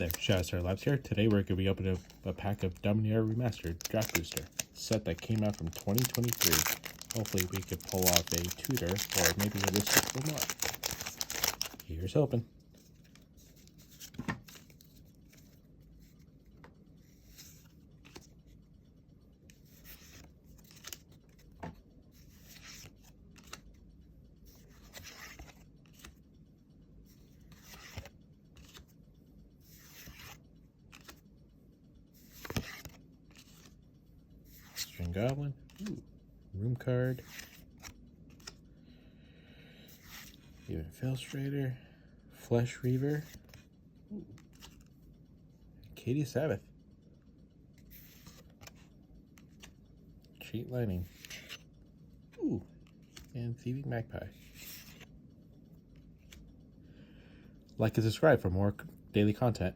There, Shadowstar Labs here. Today we're going to be opening a pack of Dominaria Remastered Draft Booster, set that came out from 2023. Hopefully we could pull off a tutor or maybe a mystical more. Here's hoping. String Goblin, Room Card, even Filtrator, Flesh Reaver, Katie Sabbath, Cheat Lining, and Thieving Magpie. Like and subscribe for more daily content.